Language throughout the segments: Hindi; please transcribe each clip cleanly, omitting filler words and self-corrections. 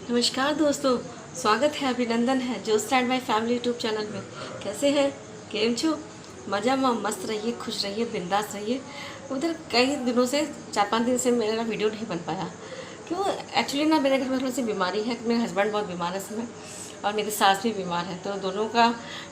नमस्कार दोस्तों, स्वागत है, अभिनंदन है जो stand my family YouTube channel में। कैसे हैं? केम छो? मज़ा में मस्त रहिए, खुश रहिए, बिंदास रहिए। उधर कई दिनों से 4-5 दिन से मेरा वीडियो नहीं बन पाया। क्यों? एक्चुअली ना मेरे घर में थोड़ी सी बीमारी है। मेरे हस्बैंड बहुत बीमार है इस समय और मेरी सास भी बीमार है, तो दोनों का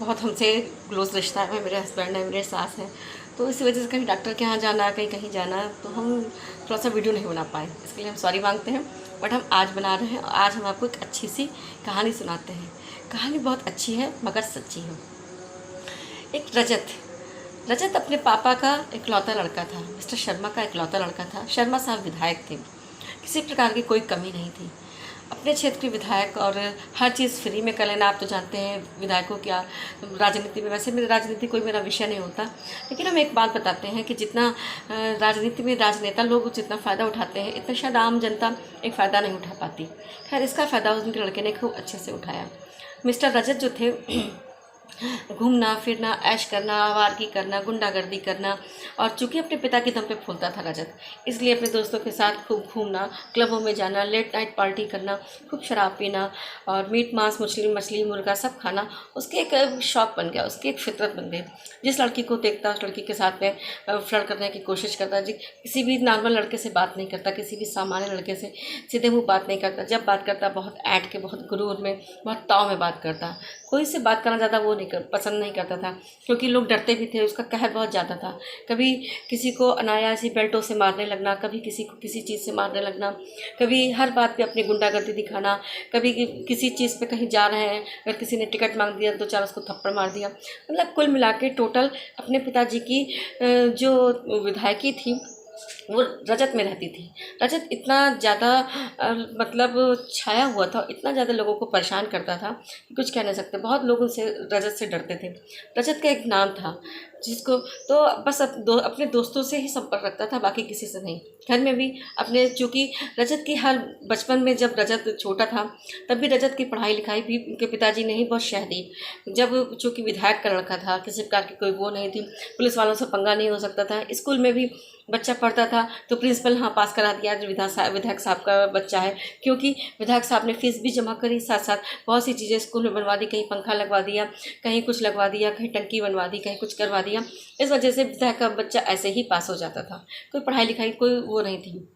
बहुत हमसे क्लोज रिश्ता है। मेरे हस्बैंड है, मेरे सास हैं, तो इस वजह से कहीं डॉक्टर के यहाँ जाना, कहीं कहीं जाना, तो हम थोड़ा सा वीडियो नहीं बना पाए। इसके लिए हम सॉरी मांगते हैं। बट हम आज बना रहे हैं और आज हम आपको एक अच्छी सी कहानी सुनाते हैं। कहानी बहुत अच्छी है मगर सच्ची है। एक रजत रजत अपने पापा का इकलौता लड़का था। मिस्टर शर्मा का इकलौता लड़का था। शर्मा साहब विधायक थे, किसी प्रकार की कोई कमी नहीं थी। अपने क्षेत्र के विधायक और हर चीज़ फ्री में कर लेना। आप तो जानते हैं विधायकों क्या राजनीति में, वैसे मेरी राजनीति कोई मेरा विषय नहीं होता, लेकिन हम एक बात बताते हैं कि जितना राजनीति में राजनेता लोग जितना फ़ायदा उठाते हैं, इतना शायद आम जनता एक फ़ायदा नहीं उठा पाती। खैर, इसका फ़ायदा उनके लड़के ने खूब अच्छे से उठाया। मिस्टर रजत जो थे घूमना फिरना, ऐश करना, आवारगी करना, गुंडागर्दी करना, और चूंकि अपने पिता के दम पे फूलता था रजत, इसलिए अपने दोस्तों के साथ खूब घूमना, क्लबों में जाना, लेट नाइट पार्टी करना, खूब शराब पीना और मीट मांस मछली मुर्गा सब खाना उसके एक शौक बन गया, उसकी एक फितरत बन गई। जिस लड़की को देखता उस लड़की के साथ में फ्लर्ट करने की कोशिश करता जी। किसी भी नॉर्मल लड़के से बात नहीं करता, किसी भी सामान्य लड़के से सीधे मुँह बात नहीं करता। जब बात करता बहुत ऐंठ के, बहुत गुरूर में, बहुत ताव में बात करता। कोई से बात करना ज़्यादा वो पसंद नहीं करता था, क्योंकि लोग डरते भी थे। उसका कहर बहुत ज़्यादा था। कभी किसी को अनायासी बेल्टों से मारने लगना, कभी किसी को किसी चीज़ से मारने लगना, कभी हर बात पे अपनी गुंडागर्दी दिखाना, कभी किसी चीज़ पे कहीं जा रहे हैं, अगर किसी ने टिकट मांग दिया तो चार उसको थप्पड़ मार दिया। मतलब कुल मिला के टोटल अपने पिताजी की जो विधायकी थी वो रजत में रहती थी। रजत इतना ज़्यादा मतलब छाया हुआ था, इतना ज़्यादा लोगों को परेशान करता था कि कुछ कह नहीं सकते। बहुत लोग उनसे रजत से डरते थे। रजत का एक नाम था जिसको तो बस अपने दोस्तों से ही संपर्क रखता था, बाकी किसी से नहीं। घर में भी अपने, चूँकि रजत की हर बचपन में जब रजत छोटा था तब भी रजत की पढ़ाई लिखाई भी उनके पिताजी ने ही बहुत शह दी। जब चूँकि विधायक का लड़का था, किसी प्रकार की कोई वो नहीं थी, पुलिस वालों से पंगा नहीं हो सकता था। स्कूल में भी बच्चा पढ़ता था तो प्रिंसिपल हाँ पास करा दिया, जो विधायक साहब का बच्चा है, क्योंकि विधायक साहब ने फीस भी जमा करी, साथ साथ बहुत सी चीज़ें स्कूल में बनवा दी। कहीं पंखा लगवा दिया, कहीं कुछ लगवा दिया, कहीं टंकी बनवा दी, कहीं कुछ करवा दिया। इस वजह से विधायक का बच्चा ऐसे ही पास हो जाता था। कोई पढ़ाई लिखाई कोई वो नहीं थी।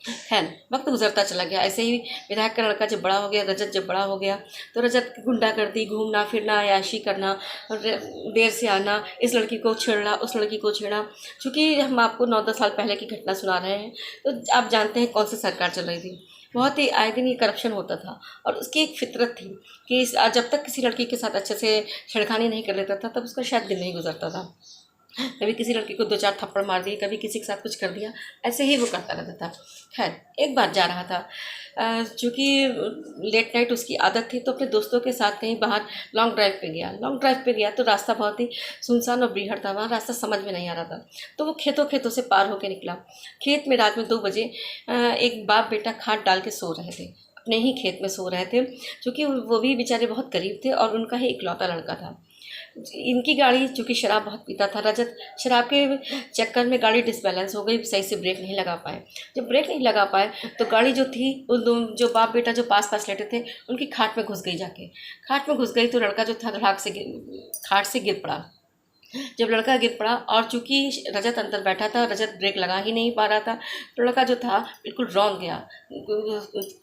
खैर, वक्त गुजरता चला गया। ऐसे ही विधायक का लड़का जब बड़ा हो गया, रजत जब बड़ा हो गया, तो रजत गुंडागर्दी, घूमना फिरना, अय्याशी करना और देर से आना, इस लड़की को छेड़ना, उस लड़की को छेड़ा। चूँकि हम आपको 9-10 साल पहले की घटना सुना रहे हैं, तो आप जानते हैं कौन सी सरकार चल रही थी। बहुत ही आए दिन ये करप्शन होता था और उसकी एक फितरत थी कि जब तक किसी लड़की के साथ अच्छे से छेड़खानी नहीं कर लेता था तब उसका शायद दिन नहीं गुजरता था। कभी किसी लड़की को 2-4 थप्पड़ मार दिए, कभी किसी के साथ कुछ कर दिया, ऐसे ही वो करता रहता था। खैर, एक बार जा रहा था, चूँकि लेट नाइट उसकी आदत थी, तो अपने दोस्तों के साथ कहीं बाहर लॉन्ग ड्राइव पे गया। लॉन्ग ड्राइव पे गया तो रास्ता बहुत ही सुनसान और बीहड़ था, वहाँ रास्ता समझ में नहीं आ रहा था। तो वो खेतों से पार होकर निकला। खेत में रात में 2 बजे एक बाप बेटा खाट डाल के सो रहे थे, अपने ही खेत में सो रहे थे, क्योंकि वो भी बेचारे बहुत गरीब थे और उनका ही इकलौता लड़का था। इनकी गाड़ी, चूँकि शराब बहुत पीता था रजत, शराब के चक्कर में गाड़ी डिसबैलेंस हो गई, सही से ब्रेक नहीं लगा पाए। जब ब्रेक नहीं लगा पाए तो गाड़ी जो थी, जो बाप बेटा जो पास पास लेटे थे, उनकी खाट में घुस गई। जाके खाट में घुस गई तो लड़का जो था खाट से गिर पड़ा। जब लड़का गिर पड़ा और चूंकि रजत अंदर बैठा था, रजत ब्रेक लगा ही नहीं पा रहा था, तो लड़का जो था बिल्कुल रौंद गया,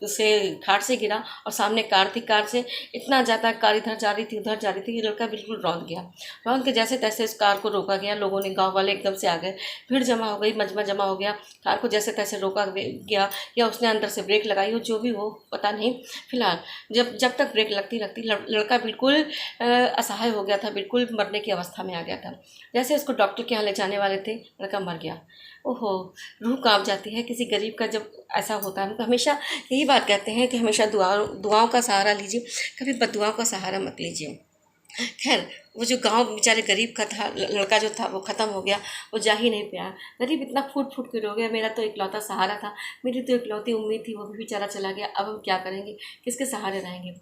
से खाट से गिरा और सामने कार थी। कार से इतना ज़्यादा कार इधर जा रही थी उधर जा रही थी कि लड़का बिल्कुल रौंद गया। रौंद के जैसे तैसे उस कार को रोका गया। लोगों ने, गाँव वाले एकदम से आ गए, भीड़ जमा हो गई, मजमा जमा हो गया। कार को जैसे तैसे रोका गया, या उसने अंदर से ब्रेक लगाई हो, जो भी हो पता नहीं। फिलहाल जब तक ब्रेक लगती लड़का बिल्कुल असहाय हो गया था, बिल्कुल मरने की अवस्था में आ गया था। जैसे उसको डॉक्टर के यहाँ ले जाने वाले थे, लड़का मर गया। ओहो, रूह कांप जाती है किसी गरीब का जब ऐसा होता है। हम तो हमेशा यही बात कहते हैं कि हमेशा दुआओं का सहारा लीजिए, कभी बददुआओं का सहारा मत लीजिए। खैर, वो जो गांव बेचारे गरीब का था, लड़का जो था वो ख़त्म हो गया, वो जा ही नहीं पाया। गरीब इतना फूट फूट के रो गया, मेरा तो इकलौता सहारा था, मेरी तो इकलौती उम्मीद थी, वो भी बेचारा चला गया, अब हम क्या करेंगे, किसके सहारे रहेंगे।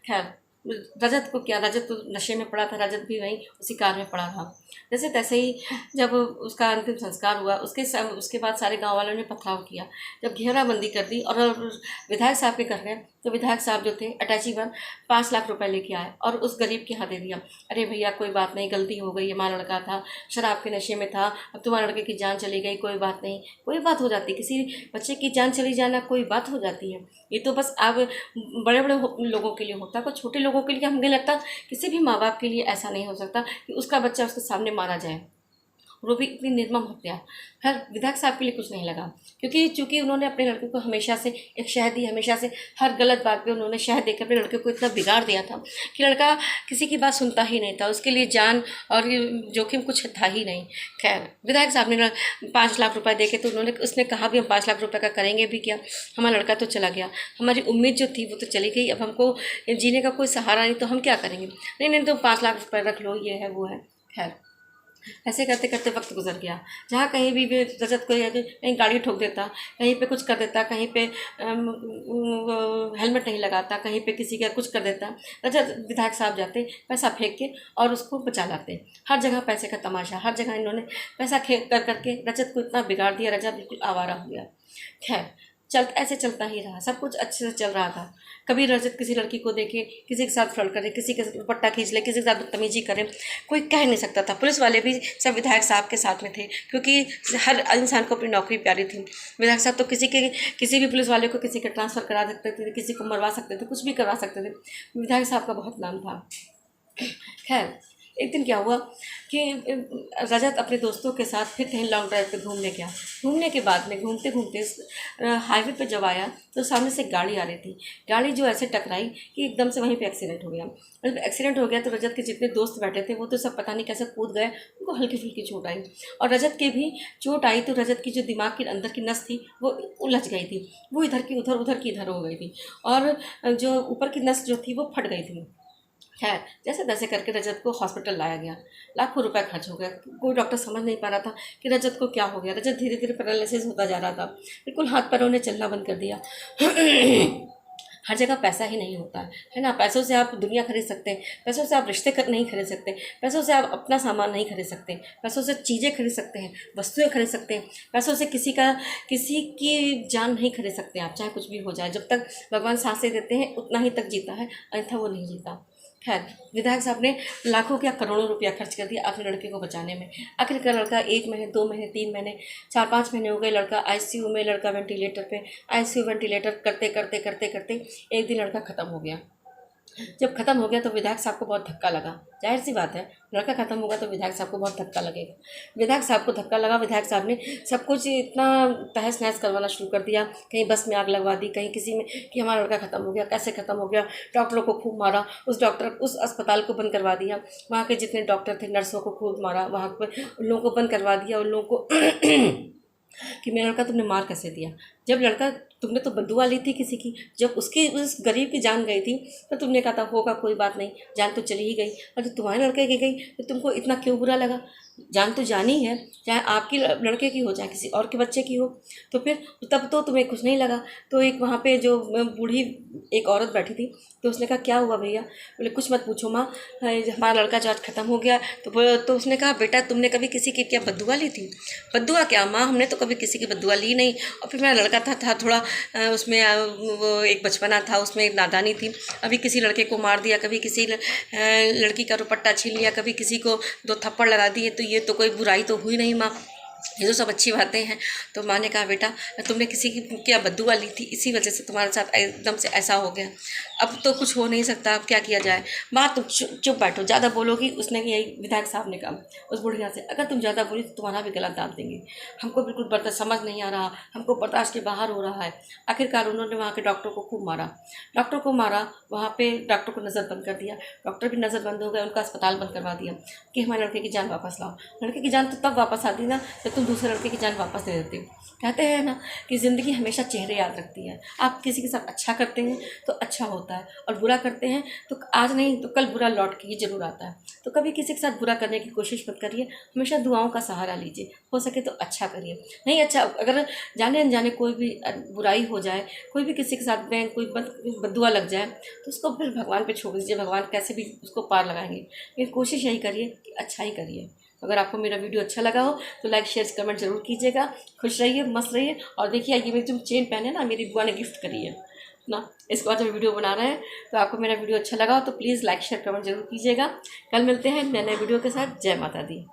खैर, रजत को क्या, रजत तो नशे में पड़ा था, रजत भी वहीं उसी कार में पड़ा था। जैसे तैसे ही जब उसका अंतिम संस्कार हुआ, उसके बाद सारे गांव वालों ने पथराव किया। जब घेराबंदी कर दी और विधायक साहब के घर गए, तो विधायक साहब जो थे अटैची वन 5 लाख रुपए लेके आए और उस गरीब के हाथ दे दिया। अरे भैया कोई बात नहीं, गलती हो गई, हमारा लड़का था, शराब के नशे में था, अब तुम्हारे लड़के की जान चली गई, कोई बात नहीं, कोई बात हो जाती, किसी बच्चे की जान चली जाना कोई बात हो जाती है। ये तो बस अब बड़े बड़े लोगों के लिए होता है, पर छोटे लोगों के लिए हमें लगता किसी भी माँ बाप के लिए ऐसा नहीं हो सकता कि उसका बच्चा उसके सामने मारा जाए, वो भी इतनी निर्मम हत्या। खैर विधायक साहब के लिए कुछ नहीं लगा, क्योंकि चूंकि उन्होंने अपने लड़के को हमेशा से एक शह दी, हमेशा से हर गलत बात पे उन्होंने शह देकर अपने लड़के को इतना बिगाड़ दिया था कि लड़का किसी की बात सुनता ही नहीं था, उसके लिए जान और जोखिम कुछ था ही नहीं। खैर विधायक साहब ने 5 लाख रुपए देके तो उसने कहा भी हम 5 लाख रुपए का करेंगे भी क्या, हमारा लड़का तो चला गया, हमारी उम्मीद जो थी वो तो चली गई, अब हमको जीने का कोई सहारा नहीं, तो हम क्या करेंगे। नहीं नहीं, तुम 5 लाख रुपए रख लो, ये है वो है। खैर ऐसे करते करते वक्त गुजर गया। जहाँ कहीं भी रजत को कहीं गाड़ी ठोक देता, कहीं पे कुछ कर देता, कहीं पे हेलमेट नहीं लगाता, कहीं पे किसी का कुछ कर देता, रजत विधायक साहब जाते पैसा फेंक के और उसको बचा लाते। हर जगह पैसे का तमाशा, हर जगह इन्होंने पैसा कर करके रजत को इतना बिगाड़ दिया, रजत बिल्कुल आवारा हो गया। खैर ऐसे चलता ही रहा, सब कुछ अच्छे से चल रहा था। कभी रजत किसी लड़की को देखे, किसी के साथ फ्लर्ट करे, किसी के दुपट्टा खींच ले, किसी के साथ बदतमीजी करे, कोई कह नहीं सकता था। पुलिस वाले भी सब विधायक साहब के साथ में थे, क्योंकि हर इंसान को अपनी नौकरी प्यारी थी। विधायक साहब तो किसी भी पुलिस वाले को किसी का ट्रांसफ़र करा सकते थे, किसी को मरवा सकते थे, कुछ भी करवा सकते थे। विधायक साहब का बहुत नाम था। खैर एक दिन क्या हुआ कि रजत अपने दोस्तों के साथ फिर कहीं लॉन्ग ड्राइव पे घूमने गया। घूमने के बाद में घूमते घूमते हाईवे पे जब आया तो सामने से गाड़ी आ रही थी। गाड़ी जो ऐसे टकराई कि एकदम से वहीं पे एक्सीडेंट हो गया। जब एक्सीडेंट हो गया तो रजत के जितने दोस्त बैठे थे वो तो सब पता नहीं कैसे कूद गए, उनको हल्की फुल्की चोट आई। और रजत के भी चोट आई तो रजत की जो दिमाग के अंदर की नस थी वो उलझ गई थी, वो इधर की उधर, उधर की इधर हो गई थी, और जो ऊपर की नस जो थी वो फट गई थी। खैर जैसे तैसे करके रजत को हॉस्पिटल लाया गया, लाखों रुपए खर्च हो गया। कोई डॉक्टर समझ नहीं पा रहा था कि रजत को क्या हो गया। रजत धीरे धीरे पैरालिसिस होता जा रहा था, बिल्कुल हाथ पैरों ने चलना बंद कर दिया। हर जगह पैसा ही नहीं होता है ना। पैसों से आप दुनिया खरीद सकते हैं, पैसों से आप रिश्ते नहीं खरीद सकते, पैसों से आप अपना सामान नहीं खरीद सकते, पैसों से चीज़ें खरीद सकते हैं, वस्तुएं खरीद सकते हैं, पैसों से किसी की जान नहीं खरीद सकते आप, चाहे कुछ भी हो जाए। जब तक भगवान सांसें देते हैं उतना ही तक जीता है, अन्यथा वो नहीं जीता। खैर विधायक साहब ने लाखों क्या करोड़ों रुपया खर्च कर दिया अपने लड़के को बचाने में। आखिरकार लड़का 1 महीने, 2 महीने, 3 महीने, 4-5 महीने हो गए, लड़का आईसीयू में, लड़का वेंटिलेटर पे, आईसीयू वेंटिलेटर करते करते करते करते एक दिन लड़का ख़त्म हो गया। जब ख़त्म हो गया तो विधायक साहब को बहुत धक्का लगा। जाहिर सी बात है, लड़का ख़त्म होगा तो विधायक साहब को बहुत धक्का लगेगा। विधायक साहब को धक्का लगा, विधायक साहब ने सब कुछ इतना तहस नहस करवाना शुरू कर दिया। कहीं बस में आग लगवा दी, कहीं किसी में कि हमारा लड़का ख़त्म हो गया, कैसे ख़त्म हो गया। डॉक्टरों को खूब मारा, उस अस्पताल को बंद करवा दिया, वहाँ के जितने डॉक्टर थे नर्सों को खूब मारा, वहाँ पर उन लोगों को बंद करवा दिया, उन लोगों को कि मेरा लड़का तुमने मार कैसे दिया। जब लड़का तुमने तो बदुआ ली थी किसी की, जब उस गरीब की जान गई थी तो तुमने कहा था होगा कोई बात नहीं, जान तो चली ही गई। और जब तुम्हारे लड़के की गई तो तुमको इतना क्यों बुरा लगा। जान तो जानी है, चाहे आपकी लड़के की हो चाहे किसी और के बच्चे की हो, तो फिर तब तो तुम्हें कुछ नहीं लगा। तो एक वहाँ पे जो बूढ़ी एक औरत बैठी थी तो उसने कहा क्या हुआ भैया। बोले कुछ मत पूछो माँ, हमारा लड़का जो आज ख़त्म हो गया। तो उसने कहा बेटा तुमने कभी किसी की क्या बद्दुआ ली थी। बद्दुआ क्या माँ, हमने तो कभी किसी की बद्दुआ ली नहीं। और फिर मेरा लड़का था थोड़ा उसमें वो एक बचपना था, उसमें एक नादानी थी, अभी किसी लड़के को मार दिया, कभी किसी लड़की का दुपट्टा छीन लिया, कभी किसी को 2 थप्पड़ लगा दिए, तो ये तो कोई बुराई तो हुई नहीं माँ, ये तो सब अच्छी बातें हैं। तो माँ ने कहा बेटा तुमने किसी की क्या बद्दुआ ली थी, इसी वजह से तुम्हारे साथ एकदम से ऐसा हो गया। अब तो कुछ हो नहीं सकता, अब क्या किया जाए। माँ तुम चुप बैठो, ज़्यादा बोलोगी। उसने यही विधायक साहब ने कहा उस बुढ़िया से, अगर तुम ज़्यादा बोली तो तुम्हारा भी गला दाब देंगे, हमको बिल्कुल बर्दाश्त समझ नहीं आ रहा, हमको बर्दाश्त के बाहर हो रहा है। आखिरकार उन्होंने वहाँ के डॉक्टर को खूब मारा, डॉक्टर को मारा, वहाँ पर डॉक्टर को नज़र बंद कर दिया, डॉक्टर भी नज़र बंद हो गया, उनका अस्पताल बंद करवा दिया कि हमारे लड़के की जान वापस लाओ। लड़के की जान तो तब वापस आती ना जब तुम दूसरे लड़के की जान वापस दे देते हो। कहते हैं ना कि ज़िंदगी हमेशा चेहरे याद रखती है। आप किसी के साथ अच्छा करते हैं तो अच्छा होता आता है, और बुरा करते हैं तो आज नहीं तो कल बुरा लौट के ही ज़रूर आता है। तो कभी किसी के साथ बुरा करने की कोशिश मत करिए, हमेशा दुआओं का सहारा लीजिए, हो सके तो अच्छा करिए। नहीं अच्छा, अगर जाने अनजाने कोई भी बुराई हो जाए, कोई भी किसी के साथ में कोई बद्दुआ लग जाए, तो उसको फिर भगवान पे छोड़ दीजिए, भगवान कैसे भी उसको पार लगाएंगे। लेकिन कोशिश यही करिए कि अच्छा ही करिए। अगर आपको मेरा वीडियो अच्छा लगा हो तो लाइक शेयर कमेंट जरूर कीजिएगा। खुश रहिए, मस्त रहिए। और देखिए ये मेरी जो चेन पहने ना, मेरी बुआ ने गिफ्ट करी है ना, इसके बाद हम वीडियो बना रहे हैं। तो आपको मेरा वीडियो अच्छा लगा हो तो प्लीज़ लाइक शेयर कमेंट जरूर कीजिएगा। कल मिलते हैं नए नए वीडियो के साथ। जय माता दी।